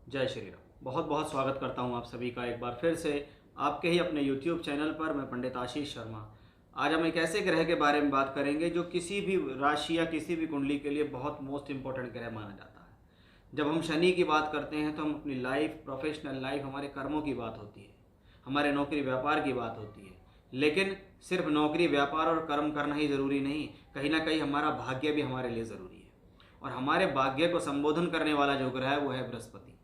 जय श्री राम। बहुत बहुत स्वागत करता हूं आप सभी का एक बार फिर से आपके ही अपने YouTube चैनल पर। मैं पंडित आशीष शर्मा। आज हम एक ऐसे ग्रह के बारे में बात करेंगे जो किसी भी राशि या किसी भी कुंडली के लिए बहुत मोस्ट इंपॉर्टेंट ग्रह माना जाता है। जब हम शनि की बात करते हैं तो हम अपनी लाइफ, प्रोफेशनल लाइफ, हमारे कर्मों की बात होती है, हमारे नौकरी व्यापार की बात होती है। लेकिन सिर्फ नौकरी व्यापार और कर्म करना ही ज़रूरी नहीं, कहीं ना कहीं हमारा भाग्य भी हमारे लिए ज़रूरी है। और हमारे भाग्य को संबोधन करने वाला जो ग्रह है वो है बृहस्पति।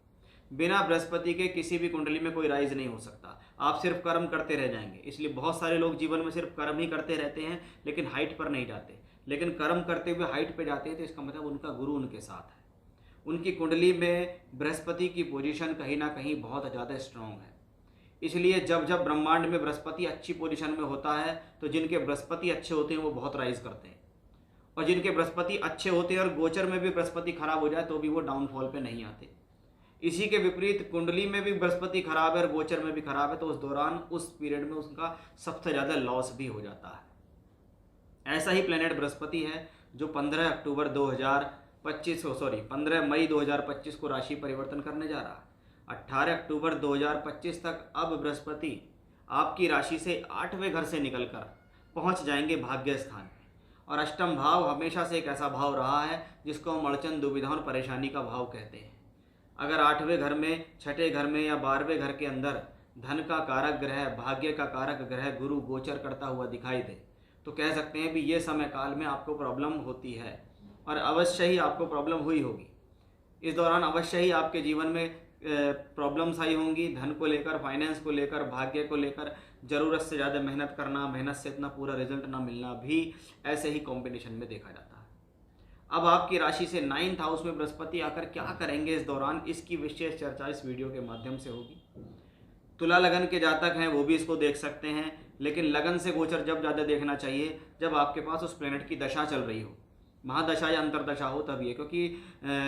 बिना बृहस्पति के किसी भी कुंडली में कोई राइज नहीं हो सकता। आप सिर्फ कर्म करते रह जाएंगे। इसलिए बहुत सारे लोग जीवन में सिर्फ कर्म ही करते रहते हैं लेकिन हाइट पर नहीं जाते। लेकिन कर्म करते हुए हाइट पर जाते हैं तो इसका मतलब उनका गुरु उनके साथ है। उनकी कुंडली में बृहस्पति की पोजीशन कहीं ना कहीं बहुत ज़्यादा स्ट्रांग है। इसलिए जब जब ब्रह्मांड में बृहस्पति अच्छी पोजीशन में होता है तो जिनके बृहस्पति अच्छे होते हैं वो बहुत राइज करते हैं, और जिनके बृहस्पति अच्छे होते हैं और गोचर में भी बृहस्पति खराब हो जाए तो भी वो डाउनफॉल पे नहीं आते। इसी के विपरीत कुंडली में भी बृहस्पति खराब है और गोचर में भी खराब है तो उस दौरान, उस पीरियड में उसका सबसे ज़्यादा लॉस भी हो जाता है। ऐसा ही प्लेनेट बृहस्पति है जो 15 मई 2025 को राशि परिवर्तन करने जा रहा है। 18 अक्टूबर 2025 तक अब बृहस्पति आपकी राशि से 8वें घर से निकलकर पहुंच जाएंगे भाग्य स्थान में। और अष्टम भाव हमेशा से एक ऐसा भाव रहा है जिसको हम अड़चन, दुविधा और परेशानी का भाव कहते हैं। अगर 8वें घर में, 6ठे घर में या 12वें घर के अंदर धन का कारक ग्रह, भाग्य का कारक ग्रह गुरु गोचर करता हुआ दिखाई दे तो कह सकते हैं कि ये समय काल में आपको प्रॉब्लम होती है, और अवश्य ही आपको प्रॉब्लम हुई होगी। इस दौरान अवश्य ही आपके जीवन में प्रॉब्लम्स आई होंगी, धन को लेकर, फाइनेंस को लेकर, भाग्य को लेकर। ज़रूरत से ज़्यादा मेहनत करना, मेहनत से इतना पूरा रिजल्ट ना मिलना भी ऐसे ही कॉम्बिनेशन में देखा जाता है। अब आपकी राशि से 9th हाउस में बृहस्पति आकर क्या करेंगे इस दौरान, इसकी विशेष चर्चा इस वीडियो के माध्यम से होगी। तुला लगन के जातक हैं वो भी इसको देख सकते हैं, लेकिन लगन से गोचर जब ज़्यादा देखना चाहिए जब आपके पास उस प्लेनेट की दशा चल रही हो, महादशा या अंतरदशा हो तभी है। क्योंकि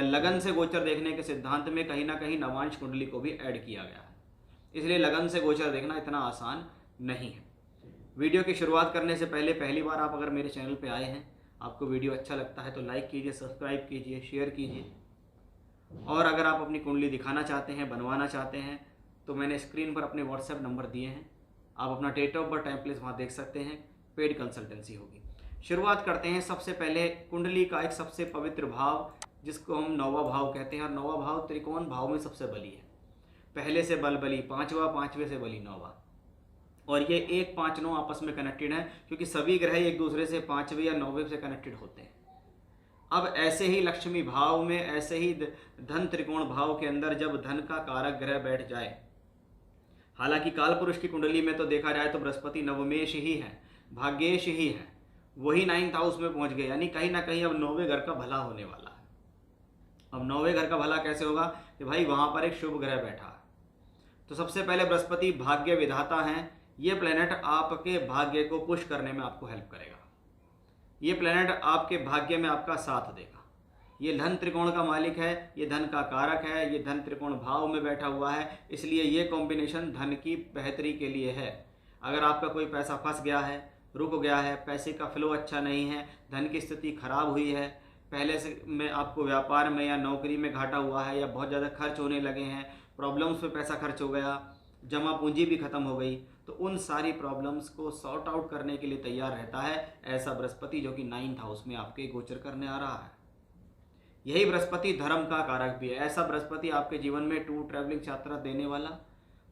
लगन से गोचर देखने के सिद्धांत में कहीं ना कहीं नवांश कुंडली को भी ऐड किया गया है, इसलिए लगन से गोचर देखना इतना आसान नहीं है। वीडियो की शुरुआत करने से पहले पहली बार आप अगर मेरे चैनल पे आए हैं, आपको वीडियो अच्छा लगता है तो लाइक कीजिए, सब्सक्राइब कीजिए, शेयर कीजिए। और अगर आप अपनी कुंडली दिखाना चाहते हैं, बनवाना चाहते हैं, तो मैंने स्क्रीन पर अपने व्हाट्सएप नंबर दिए हैं। आप अपना date of birth, time, place वहाँ देख सकते हैं। पेड कंसल्टेंसी होगी। शुरुआत करते हैं। सबसे पहले कुंडली का एक सबसे पवित्र भाव जिसको हम नौवा भाव कहते हैं, और नौवा भाव त्रिकोण भाव में सबसे बली है। पहले से बल बली पांचवा, पांचवे से बली नौवा, और ये 1, 5, 9 आपस में कनेक्टेड है क्योंकि सभी ग्रह एक दूसरे से 5वें या 9वें से कनेक्टेड होते हैं। अब ऐसे ही लक्ष्मी भाव में, ऐसे ही धन त्रिकोण भाव के अंदर जब धन का कारक ग्रह बैठ जाए, हालांकि काल पुरुष की कुंडली में तो देखा जाए तो बृहस्पति नवमेश ही है, भाग्येश ही है, वही 9th हाउस में पहुंच गए, यानी कहीं ना कहीं अब 9वें घर का भला होने वाला है। अब 9वें घर का भला कैसे होगा कि भाई वहां पर एक शुभ ग्रह बैठा है। तो सबसे पहले बृहस्पति भाग्य विधाता हैं। ये प्लेनेट आपके भाग्य को पुश करने में आपको हेल्प करेगा। ये प्लेनेट आपके भाग्य में आपका साथ देगा। ये धन त्रिकोण का मालिक है, ये धन का कारक है, ये धन त्रिकोण भाव में बैठा हुआ है, इसलिए ये कॉम्बिनेशन धन की बेहतरी के लिए है। अगर आपका कोई पैसा फंस गया है, रुक गया है, पैसे का फ्लो अच्छा नहीं है, धन की स्थिति खराब हुई है, पहले से में आपको व्यापार में या नौकरी में घाटा हुआ है, या बहुत ज़्यादा खर्च होने लगे हैं, प्रॉब्लम्स पे पैसा खर्च हो गया, जमा पूंजी भी खत्म हो गई, तो उन सारी प्रॉब्लम्स को सॉर्ट आउट करने के लिए तैयार रहता है ऐसा बृहस्पति जो कि 9th हाउस में आपके गोचर करने आ रहा है। यही बृहस्पति धर्म का कारक भी है। ऐसा बृहस्पति आपके जीवन में टूर, ट्रैवलिंग, यात्रा देने वाला।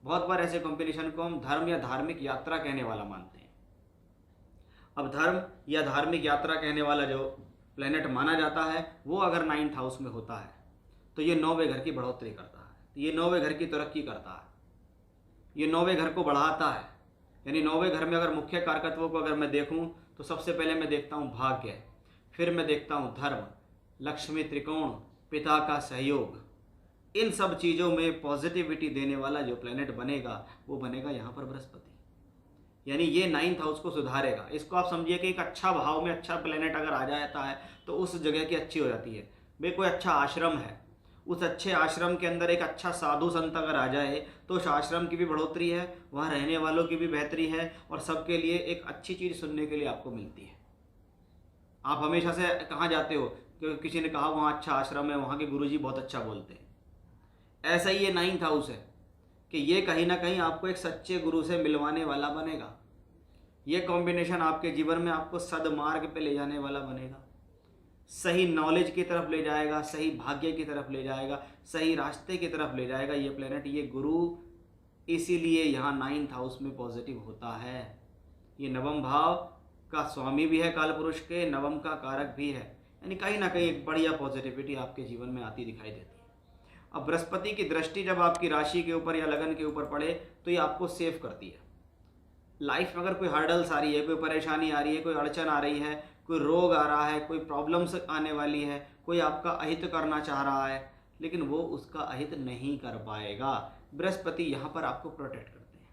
बहुत बार ऐसे कॉम्बिनेशन को हम धर्म या धार्मिक यात्रा कहने वाला मानते हैं। अब धर्म या धार्मिक यात्रा कहने वाला जो प्लेनेट माना जाता है वो अगर 9th हाउस में होता है तो ये 9वें घर की बढ़ोतरी करता है, ये 9वें घर की तरक्की करता है, ये 9वें घर को बढ़ाता है। यानी 9वें घर में अगर मुख्य कारकत्वों को अगर मैं देखूं तो सबसे पहले मैं देखता हूं भाग्य, फिर मैं देखता हूं धर्म, लक्ष्मी त्रिकोण, पिता का सहयोग। इन सब चीज़ों में पॉजिटिविटी देने वाला जो प्लेनेट बनेगा वो बनेगा यहाँ पर बृहस्पति। यानी ये 9th हाउस को सुधारेगा। इसको आप समझिए कि एक अच्छा भाव में अच्छा प्लेनेट अगर आ जाता है तो उस जगह की अच्छी हो जाती है। भाई कोई अच्छा आश्रम है, उस अच्छे आश्रम के अंदर एक अच्छा साधु संत अगर आ जाए तो उस आश्रम की भी बढ़ोतरी है, वहाँ रहने वालों की भी बेहतरी है, और सबके लिए एक अच्छी चीज़ सुनने के लिए आपको मिलती है। आप हमेशा से कहाँ जाते हो कि किसी ने कहा वहाँ अच्छा आश्रम है, वहाँ के गुरुजी बहुत अच्छा बोलते हैं। ऐसा ही ये 9th हाउस है कि ये कहीं ना कहीं आपको एक सच्चे गुरु से मिलवाने वाला बनेगा। ये कॉम्बिनेशन आपके जीवन में आपको सदमार्ग पे ले जाने वाला बनेगा, सही नॉलेज की तरफ ले जाएगा, सही भाग्य की तरफ ले जाएगा, सही रास्ते की तरफ ले जाएगा ये प्लेनेट, ये गुरु। इसीलिए यहाँ 9th हाउस में पॉजिटिव होता है। ये नवम भाव का स्वामी भी है, काल पुरुष के नवम का कारक भी है, यानी कहीं ना कहीं एक बढ़िया पॉजिटिविटी आपके जीवन में आती दिखाई देती है। अब बृहस्पति की दृष्टि जब आपकी राशि के ऊपर या लगन के ऊपर पड़े तो ये आपको सेव करती है। लाइफ में अगर कोई हर्डल्स आ रही है, कोई परेशानी आ रही है, कोई अड़चन आ रही है, कोई रोग आ रहा है, कोई प्रॉब्लम्स आने वाली है, कोई आपका अहित करना चाह रहा है, लेकिन वो उसका अहित नहीं कर पाएगा। बृहस्पति यहाँ पर आपको प्रोटेक्ट करते हैं।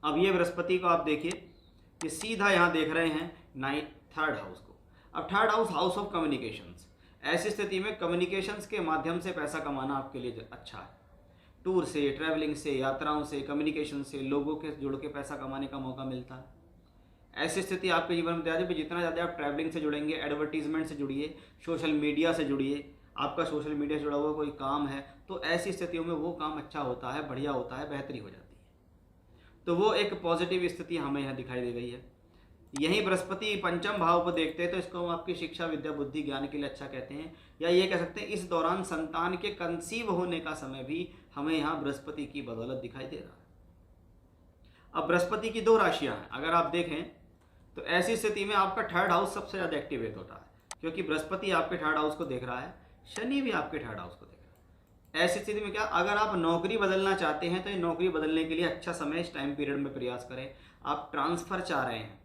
अब ये बृहस्पति को आप देखिए, ये सीधा यहाँ देख रहे हैं 3rd हाउस को। अब 3rd house, house of communications. ऐसी स्थिति में कम्युनिकेशंस के माध्यम से पैसा कमाना आपके लिए अच्छा है। टूर से, ट्रैवलिंग से, यात्राओं से, कम्युनिकेशन से, लोगों के जुड़ के पैसा कमाने का मौका मिलता है। ऐसी स्थिति आपके जीवन में जितना ज़्यादा आप ट्रैवलिंग से जुड़ेंगे, एडवर्टीजमेंट से जुड़िए, सोशल मीडिया से जुड़िए, आपका सोशल मीडिया से जुड़ा हुआ कोई काम है तो ऐसी स्थितियों में वो काम अच्छा होता है, बढ़िया होता है, बेहतरी हो जाती है। तो वो एक पॉजिटिव स्थिति हमें यहाँ दिखाई दे गई है। यहीं बृहस्पति पंचम भाव को देखते हैं तो इसको हम आपकी शिक्षा, विद्या, बुद्धि, ज्ञान के लिए अच्छा कहते हैं, या ये कह सकते हैं इस दौरान संतान के कंसीव होने का समय भी हमें यहाँ बृहस्पति की बदौलत दिखाई दे रहा है। अब बृहस्पति की 2 राशियां हैं, अगर आप देखें तो ऐसी स्थिति में आपका 3rd हाउस सबसे ज़्यादा एक्टिवेट होता है, क्योंकि बृहस्पति आपके 3rd हाउस को देख रहा है, शनि भी आपके 3rd हाउस को देख रहा है। ऐसी स्थिति में क्या, अगर आप नौकरी बदलना चाहते हैं तो ये नौकरी बदलने के लिए अच्छा समय इस टाइम पीरियड में प्रयास करें। आप ट्रांसफ़र चाह रहे हैं,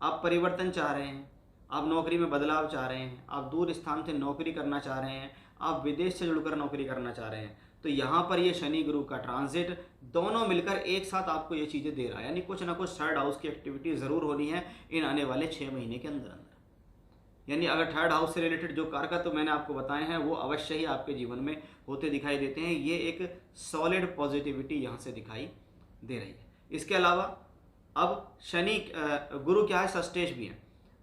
आप परिवर्तन चाह रहे हैं, आप नौकरी में बदलाव चाह रहे हैं, आप दूर स्थान से नौकरी करना चाह रहे हैं, आप विदेश से जुड़कर नौकरी करना चाह रहे हैं, तो यहाँ पर ये शनि गुरु का ट्रांजिट दोनों मिलकर एक साथ आपको ये चीज़ें दे रहा है। यानी कुछ ना कुछ 3rd हाउस की एक्टिविटी ज़रूर होनी है इन आने वाले 6 महीने के अंदर अंदर। यानी अगर 3rd हाउस से रिलेटेड जो कारक तो मैंने आपको बताए हैं वो अवश्य ही आपके जीवन में होते दिखाई देते हैं। ये एक सॉलिड पॉजिटिविटी यहाँ से दिखाई दे रही है। इसके अलावा अब शनि गुरु क्या है, सस्टेज भी है।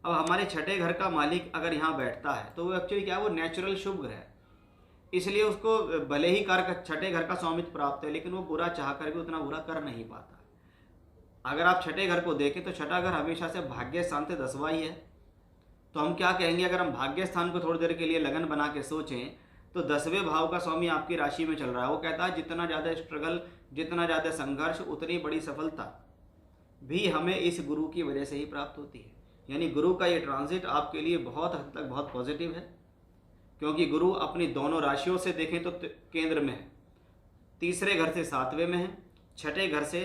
अब हमारे 6ठे घर का मालिक अगर यहाँ बैठता है तो वो एक्चुअली क्या है, वो नेचुरल शुभ ग्रह है, इसलिए उसको भले ही कारक 6ठे घर का स्वामित्व प्राप्त है लेकिन वो बुरा चाह कर भी उतना बुरा कर नहीं पाता। अगर आप 6ठे घर को देखें तो 6ठा घर हमेशा से भाग्य स्थान से 10वां ही है। तो हम क्या कहेंगे, अगर हम भाग्य स्थान को थोड़ी देर के लिए लगन बना के सोचें तो 10वें भाव का स्वामी आपकी राशि में चल रहा है। वो कहता है जितना ज़्यादा स्ट्रगल, जितना ज़्यादा संघर्ष, उतनी बड़ी सफलता भी हमें इस गुरु की वजह से ही प्राप्त होती है। यानी गुरु का ये ट्रांजिट आपके लिए बहुत हद तक बहुत पॉजिटिव है, क्योंकि गुरु अपनी दोनों राशियों से देखें तो केंद्र में है, 3रे घर से 7वें में है, 6ठे घर से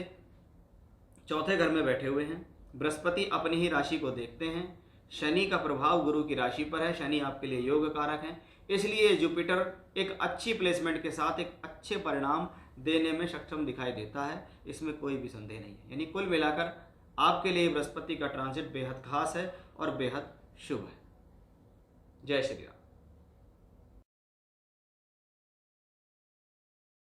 4थे घर में बैठे हुए हैं। बृहस्पति अपनी ही राशि को देखते हैं, शनि का प्रभाव गुरु की राशि पर है, शनि आपके लिए योग कारक है, इसलिए जुपिटर एक अच्छी प्लेसमेंट के साथ एक अच्छे परिणाम देने में सक्षम दिखाई देता है, इसमें कोई भी संदेह नहीं है। यानी कुल मिलाकर आपके लिए बृहस्पति का ट्रांजिट बेहद खास है और बेहद शुभ है। जय श्री राम।